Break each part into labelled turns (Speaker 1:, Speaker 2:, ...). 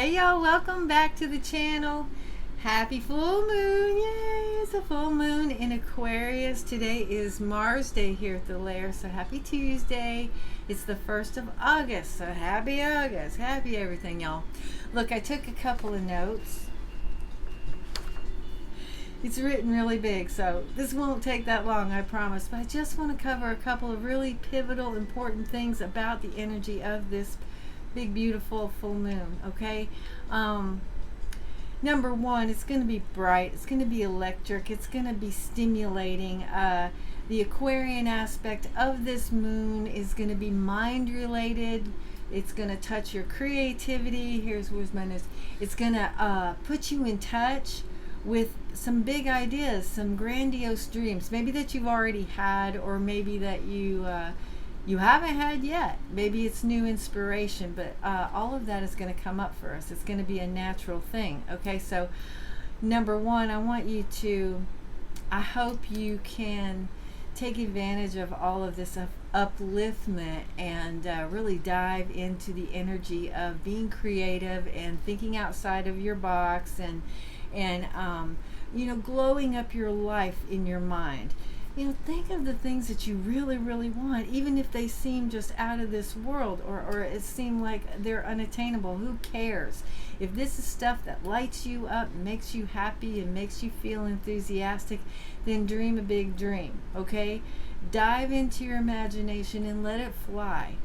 Speaker 1: Hey y'all, welcome back to the channel. Happy full moon. Yay, it's a full moon in Aquarius. Today is Mars Day here at the Lair, so happy Tuesday. It's the 1st of August, so happy August. Happy everything, y'all. Look, I took a couple of notes. It's written really big, so this won't take that long, I promise. But I just want to cover a couple of really pivotal, important things about the energy of this big, beautiful full moon, okay? Number one, it's going to be bright. It's going to be electric. It's going to be stimulating. The Aquarian aspect of this moon is going to be mind-related. It's going to touch your creativity. Where's my notes? It's going to put you in touch with some big ideas, some grandiose dreams, maybe that you've already had, or maybe that you haven't had yet. Maybe it's new inspiration, but all of that is going to come up for us. It's going to be a natural thing. Okay, so number one, I hope you can take advantage of all of this upliftment and really dive into the energy of being creative and thinking outside of your box and glowing up your life in your mind. Think of the things that you really, really want, even if they seem just out of this world, or it seem like they're unattainable. Who cares? If this is stuff that lights you up, makes you happy, and makes you feel enthusiastic, then dream a big dream, okay? Dive into your imagination and let it fly.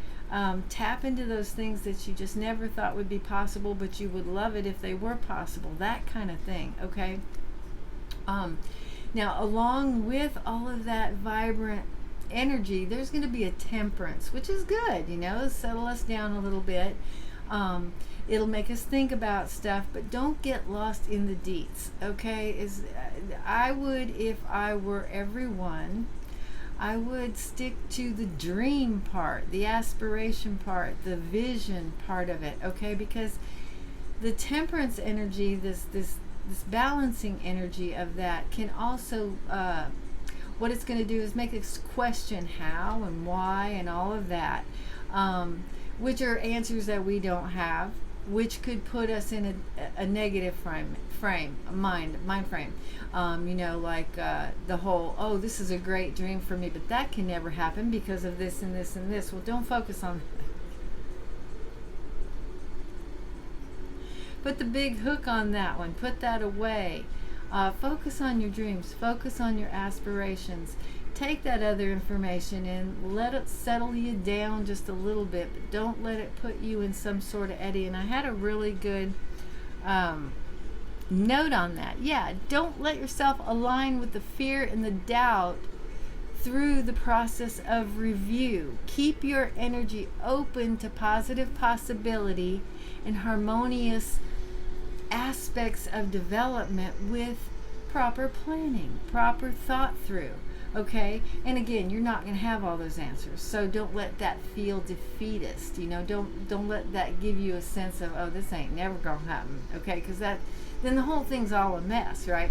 Speaker 1: Tap into those things that you just never thought would be possible, but you would love it if they were possible. That kind of thing, okay? Now, along with all of that vibrant energy, there's going to be a temperance, which is good, settle us down a little bit. It'll make us think about stuff, but don't get lost in the deets, okay? I would, if I were everyone, I would stick to the dream part, the aspiration part, the vision part of it, okay? Because the temperance energy, this balancing energy of that can also, what it's going to do is make us question how and why and all of that, which are answers that we don't have, which could put us in a negative mind frame. Like the whole, oh, this is a great dream for me, but that can never happen because of this and this and this. Well, don't focus on that. Put the big hook on that one. Put that away. Focus on your dreams. Focus on your aspirations. Take that other information and let it settle you down just a little bit, but don't let it put you in some sort of eddy. And I had a really good note on that. Yeah, don't let yourself align with the fear and the doubt through the process of review. Keep your energy open to positive possibility and harmonious aspects of development with proper planning, proper thought through, okay? And again, you're not going to have all those answers, so don't let that feel defeatist. Don't let that give you a sense of, oh, this ain't never gonna happen, okay? Because then the whole thing's all a mess, right?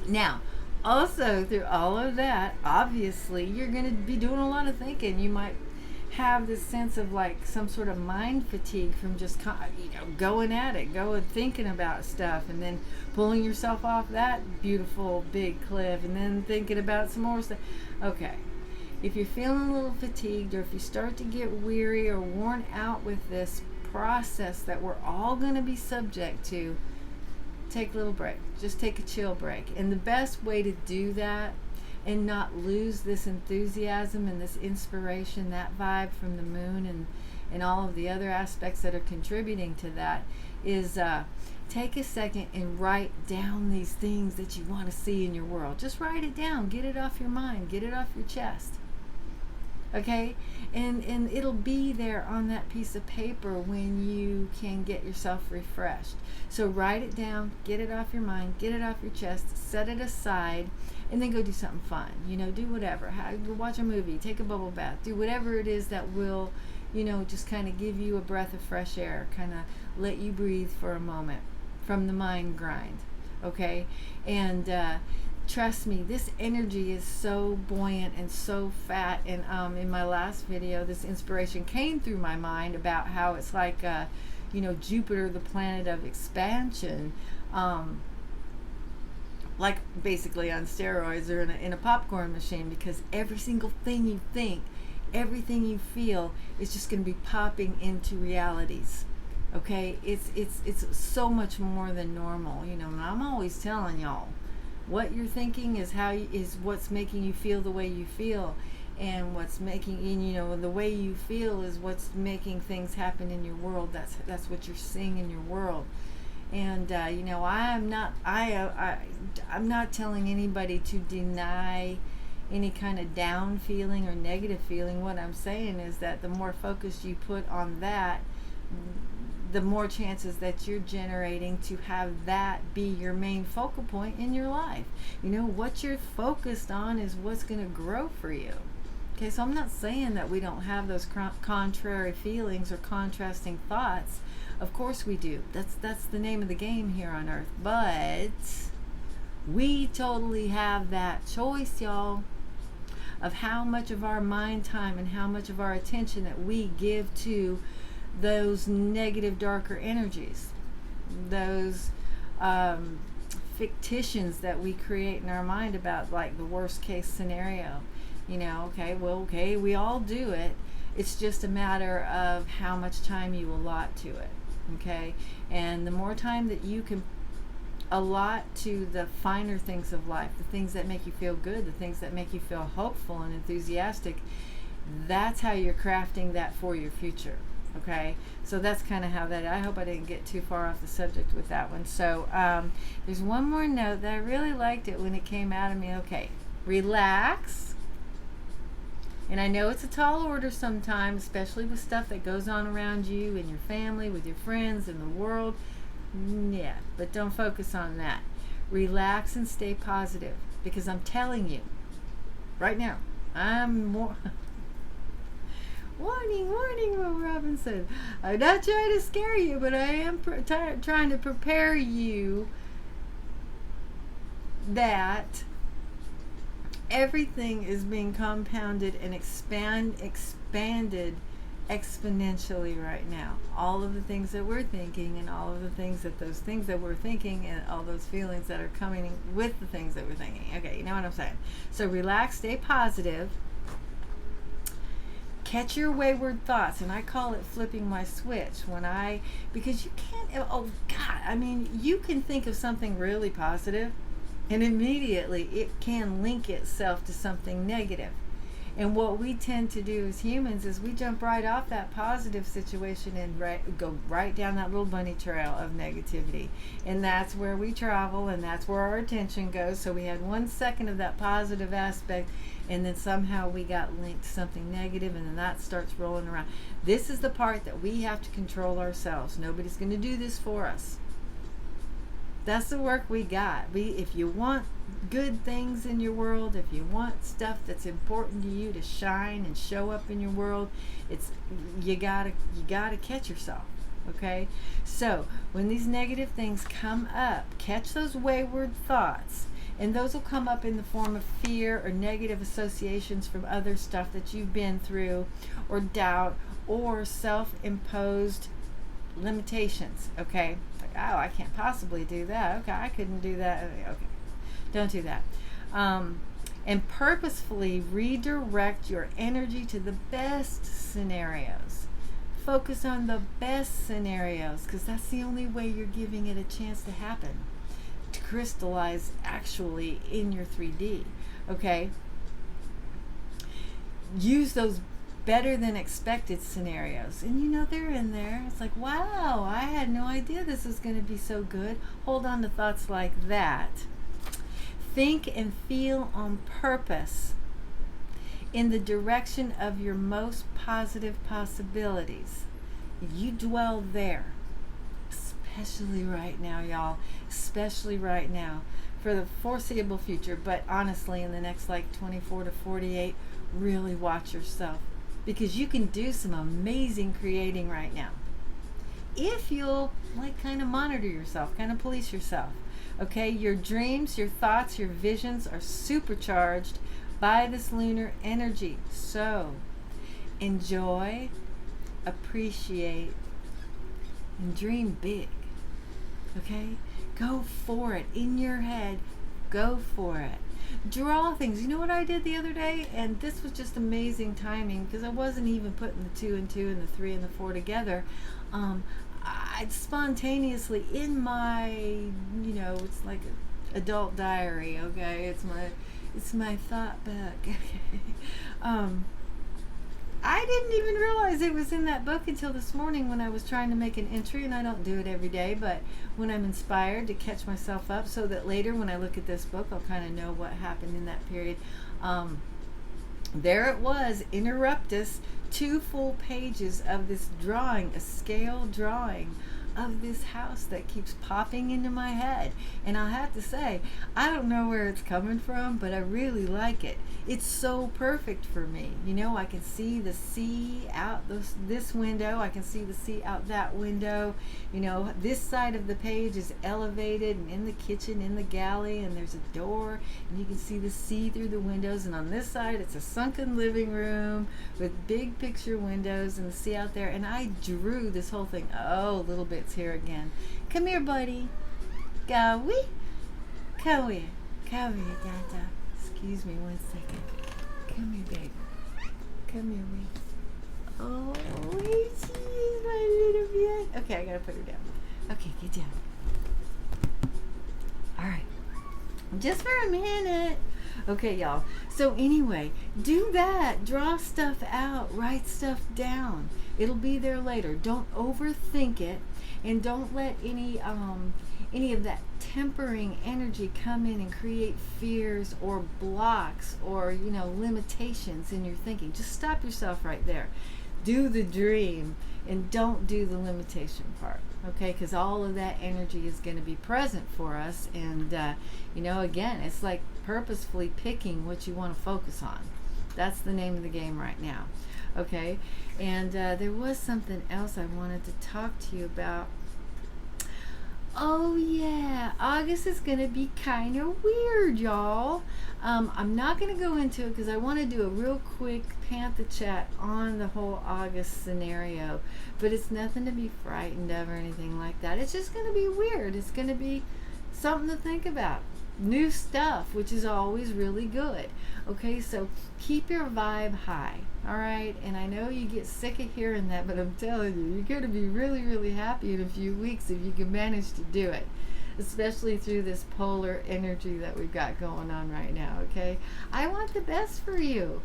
Speaker 1: Now, also through all of that, obviously you're going to be doing a lot of thinking. You might have this sense of like some sort of mind fatigue from just going at it, thinking about stuff, and then pulling yourself off that beautiful big cliff, and then thinking about some more stuff. Okay, if you're feeling a little fatigued, or if you start to get weary or worn out with this process that we're all going to be subject to, take a little break. Just take a chill break. And the best way to do that and not lose this enthusiasm and this inspiration, that vibe from the moon and all of the other aspects that are contributing to that, is take a second and write down these things that you want to see in your world. Just write it down. Get it off your mind. Get it off your chest. Okay? And it'll be there on that piece of paper when you can get yourself refreshed. So write it down, get it off your mind, get it off your chest, set it aside, and then go do something fun. Do whatever. Go watch a movie, take a bubble bath, do whatever it is that will, just kind of give you a breath of fresh air, kind of let you breathe for a moment from the mind grind. Okay? And trust me, this energy is so buoyant and so fat. And in my last video, this inspiration came through my mind about how it's like Jupiter, the planet of expansion, like basically on steroids or in a popcorn machine, because every single thing you think, everything you feel is just going to be popping into realities. Okay, it's so much more than normal, and I'm always telling y'all, what you're thinking is what's making you feel the way you feel, and what's making the way you feel is what's making things happen in your world. That's what you're seeing in your world. And I'm not telling anybody to deny any kind of down feeling or negative feeling. What I'm saying is that the more focus you put on that, the more chances that you're generating to have that be your main focal point in your life. What you're focused on is what's going to grow for you. Okay, so I'm not saying that we don't have those contrary feelings or contrasting thoughts. Of course we do. That's the name of the game here on Earth. But we totally have that choice, y'all, of how much of our mind time and how much of our attention that we give to those negative, darker energies, those fictions that we create in our mind about, like, the worst case scenario. Okay, we all do it. It's just a matter of how much time you allot to it. Okay, and the more time that you can allot to the finer things of life, the things that make you feel good, the things that make you feel hopeful and enthusiastic, that's how you're crafting that for your future. Okay, so that's kind of how that. I hope I didn't get too far off the subject with that one. So there's one more note that I really liked it when it came out of me. Okay, relax. And I know it's a tall order sometimes, especially with stuff that goes on around you and your family, with your friends, in the world. Yeah, but don't focus on that. Relax and stay positive, because I'm telling you right now, I'm more warning, Will Robinson. I'm not trying to scare you, but I am trying to prepare you that everything is being compounded and expanded exponentially right now. All of the things that we're thinking, and all of the things that we're thinking, and all those feelings that are coming with the things that we're thinking. Okay, you know what I'm saying? So relax, stay positive, catch your wayward thoughts, and I call it flipping my switch because you can't, oh God, I mean, you can think of something really positive and immediately it can link itself to something negative. And what we tend to do as humans is we jump right off that positive situation and go right down that little bunny trail of negativity. And that's where we travel, and that's where our attention goes. So we had 1 second of that positive aspect, and then somehow we got linked to something negative, and then that starts rolling around. This is the part that we have to control ourselves. Nobody's going to do this for us. That's the work we got. If you want good things in your world, if you want stuff that's important to you to shine and show up in your world, you gotta catch yourself. Okay, so when these negative things come up, catch those wayward thoughts, and those will come up in the form of fear or negative associations from other stuff that you've been through, or doubt, or self-imposed limitations. Okay, like, oh, I can't possibly do that. Okay, I couldn't do that. Okay, don't do that. And purposefully redirect your energy to the best scenarios. Focus on the best scenarios, because that's the only way you're giving it a chance to happen, to crystallize actually in your 3D. Okay, use those better than expected scenarios, and they're in there. It's like, wow, I had no idea this was going to be so good. Hold on to thoughts like that. Think and feel on purpose in the direction of your most positive possibilities. You dwell there, especially right now, y'all, especially right now, for the foreseeable future. But honestly, in the next 24 to 48, really watch yourself, because you can do some amazing creating right now if you'll kind of monitor yourself, kind of police yourself. Okay, your dreams, your thoughts, your visions are supercharged by this lunar energy. So enjoy, appreciate, and dream big. Okay? Go for it. In your head, go for it. Draw things. You know what I did the other day? And this was just amazing timing because I wasn't even putting the 2 and 2 and the 3 and the 4 together. I spontaneously in my, it's like an adult diary, okay? It's my thought book. I didn't even realize it was in that book until this morning when I was trying to make an entry, and I don't do it every day, but when I'm inspired to catch myself up so that later when I look at this book, I'll kind of know what happened in that period. There it was, interruptus, 2 full pages of this drawing, a scale drawing of this house that keeps popping into my head. And I have to say, I don't know where it's coming from, but I really like it. It's so perfect for me. I can see the sea out this window. I can see the sea out that window. This side of the page is elevated, and in the kitchen, in the galley, and there's a door, and you can see the sea through the windows. And on this side, it's a sunken living room with big picture windows and the sea out there. And I drew this whole thing. Oh, little bits here again. Come here, buddy. Come here. Come here, Dada. Excuse me 1 second. Come here, baby. Come here, wait. Oh, she's my little bit. Okay, I gotta put her down. Okay, get down. All right. Just for a minute. Okay, y'all. So anyway, do that. Draw stuff out. Write stuff down. It'll be there later. Don't overthink it, and don't let any of that tempering energy come in and create fears or blocks or limitations in your thinking. Just stop yourself right there. Do the dream and don't do the limitation part, okay? Because all of that energy is going to be present for us, and again, it's like purposefully picking what you want to focus on. That's the name of the game right now, okay? And there was something else I wanted to talk to you about. Oh yeah, August is going to be kind of weird, y'all. I'm not going to go into it because I want to do a real quick Pantha chat on the whole August scenario, but it's nothing to be frightened of or anything like that. It's just going to be weird. It's going to be something to think about. New stuff, which is always really good. Okay, so keep your vibe high, all right? And I know you get sick of hearing that, but I'm telling you, you're going to be really, really happy in a few weeks if you can manage to do it, especially through this polar energy that we've got going on right now, okay? I want the best for you.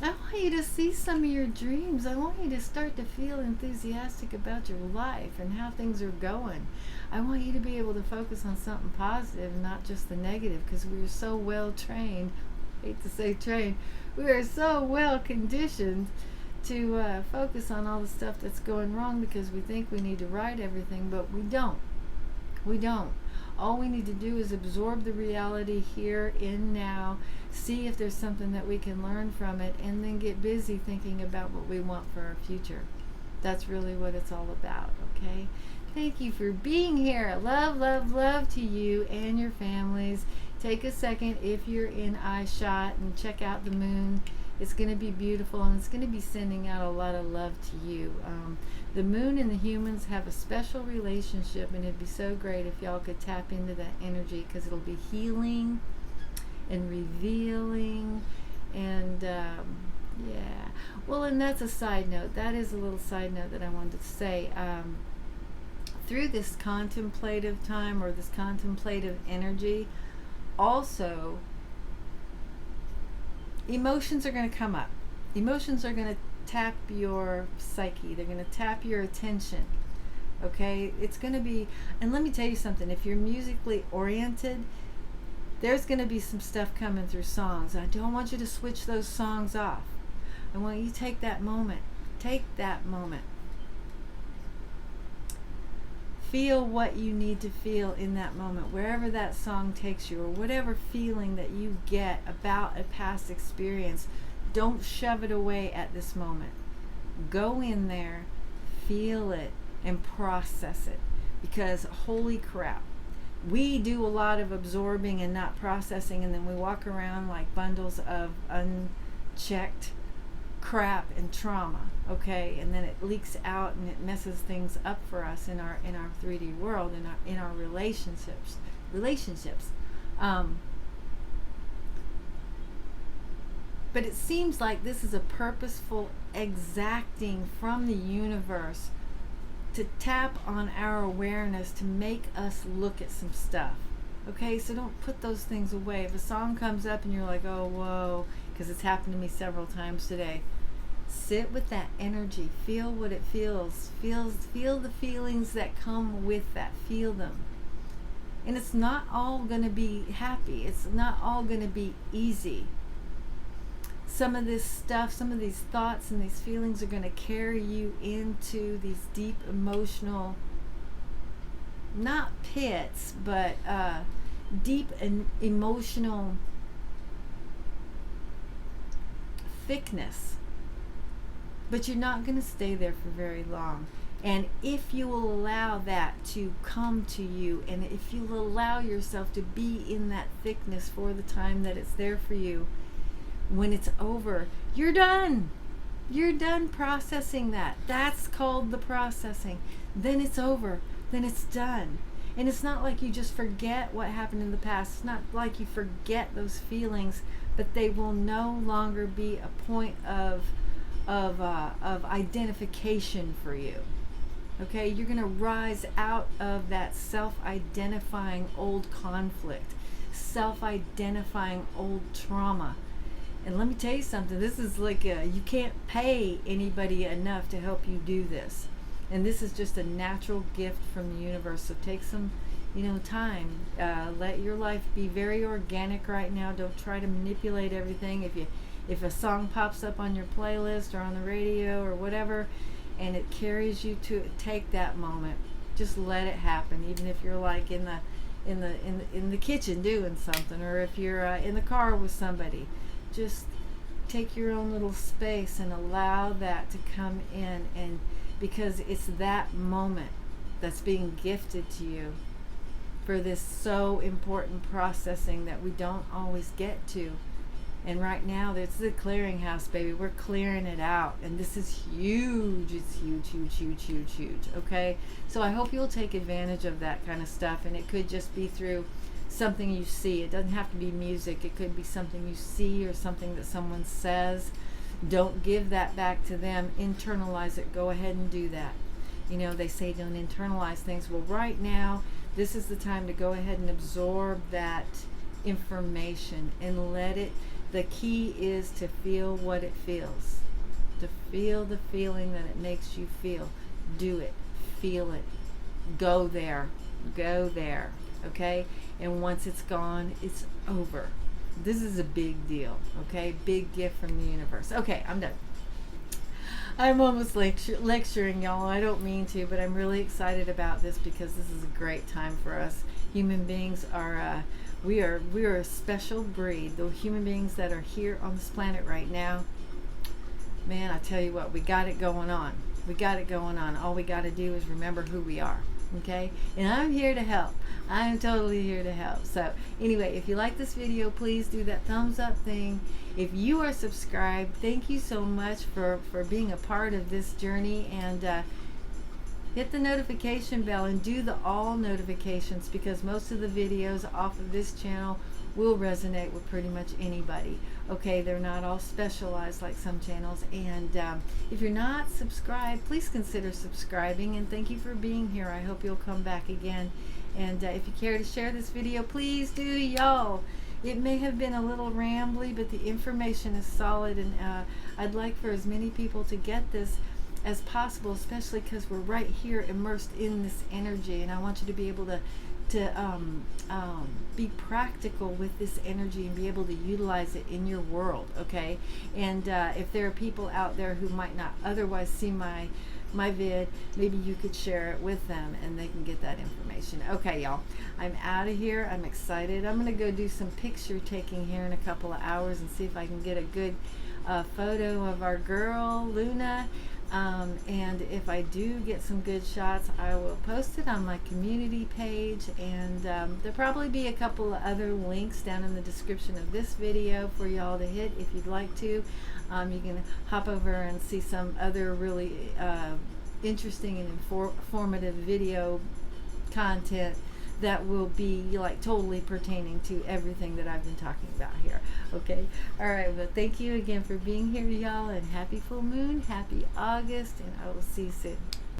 Speaker 1: I want you to see some of your dreams. I want you to start to feel enthusiastic about your life and how things are going. I want you to be able to focus on something positive and not just the negative, because we are so well trained. I hate to say trained. We are so well conditioned to focus on all the stuff that's going wrong because we think we need to right everything, but we don't. We don't. All we need to do is absorb the reality here in now, see if there's something that we can learn from it, and then get busy thinking about what we want for our future. That's really what it's all about, okay? Thank you for being here. Love, love, love to you and your families. Take a second if you're in eye shot and check out the moon. It's going to be beautiful, and it's going to be sending out a lot of love to you. The moon and the humans have a special relationship, and it'd be so great if y'all could tap into that energy, because it'll be healing and revealing. And yeah, well, and that's a side note. That is a little side note that I wanted to say. Through this contemplative time, or this contemplative energy, also emotions are going to come up. Emotions are going to tap your psyche. They're going to tap your attention. Okay? It's going to be, and let me tell you something, if you're musically oriented, there's going to be some stuff coming through songs. I don't want you to switch those songs off. I want you to take that moment. Take that moment. Feel what you need to feel in that moment, wherever that song takes you, or whatever feeling that you get about a past experience. Don't shove it away at this moment. Go in there, feel it, and process it. Because holy crap, we do a lot of absorbing and not processing, and then we walk around like bundles of unchecked crap and trauma, okay, and then it leaks out and it messes things up for us in our 3D world, in our relationships. But it seems like this is a purposeful exacting from the universe to tap on our awareness, to make us look at some stuff. Okay, so don't put those things away. If a song comes up and you're like, oh, whoa, because it's happened to me several times today, sit with that energy. Feel what it feels. Feel the feelings that come with that. Feel them. And it's not all going to be happy. It's not all going to be easy. Some of this stuff, some of these thoughts and these feelings are going to carry you into these deep emotional, not pits, but deep and emotional thickness. But you're not going to stay there for very long. And if you will allow that to come to you, and if you will allow yourself to be in that thickness for the time that it's there for you, when it's over, you're done. You're done processing that. That's called the processing. Then it's over. Then it's done. And it's not like you just forget what happened in the past. It's not like you forget those feelings, but they will no longer be a point of identification for you. Okay, you're going to rise out of that self-identifying old conflict, self-identifying old trauma. And let me tell you something, this is like you can't pay anybody enough to help you do this. And this is just a natural gift from the universe. So take some, time. Let your life be very organic right now. Don't try to manipulate everything. If a song pops up on your playlist or on the radio or whatever, and it carries you to take that moment, just let it happen. Even if you're like in the kitchen doing something, or if you're in the car with somebody, just take your own little space and allow that to come in, and because it's that moment that's being gifted to you for this so important processing that we don't always get to. And right now, it's the clearinghouse, baby. We're clearing it out. And this is huge. It's huge, huge, huge, huge, huge. Okay? So I hope you'll take advantage of that kind of stuff. And it could just be through something you see. It doesn't have to be music. It could be something you see or something that someone says. Don't give that back to them. Internalize it. Go ahead and do that. They say don't internalize things. Well, right now, this is the time to go ahead and absorb that information and let it. The key is to feel what it feels. To feel the feeling that it makes you feel. Do it. Feel it. Go there. Go there. Okay? And once it's gone, it's over. This is a big deal. Okay? Big gift from the universe. Okay, I'm done. I'm almost lecturing y'all. I don't mean to, but I'm really excited about this because this is a great time for us. Human beings are... We are a special breed. The human beings that are here on this planet right now, man, I tell you what, we got it going on. We got it going on. All we got to do is remember who we are, okay? And I'm here to help. I'm totally here to help. So anyway, if you like this video, please do that thumbs up thing. If you are subscribed, thank you so much for being a part of this journey, and hit the notification bell and do the all notifications, because most of the videos off of this channel will resonate with pretty much anybody. Okay, they're not all specialized like some channels. And if you're not subscribed, please consider subscribing, and thank you for being here. I hope you'll come back again. And if you care to share this video, please do, y'all. It may have been a little rambly, but the information is solid, and I'd like for as many people to get this as possible, especially because we're right here immersed in this energy, and I want you to be able to be practical with this energy and be able to utilize it in your world. Okay? And if there are people out there who might not otherwise see my vid, maybe you could share it with them and they can get that information. Okay, y'all, I'm out of here. I'm excited. I'm gonna go do some picture taking here in a couple of hours and see if I can get a good photo of our girl Luna. And if I do get some good shots, I will post it on my community page, and there'll probably be a couple of other links down in the description of this video for y'all to hit if you'd like to. You can hop over and see some other really interesting and informative video content that will be like totally pertaining to everything that I've been talking about here. Okay, all right, well, thank you again for being here, y'all, and happy full moon, happy August, and I will see you soon.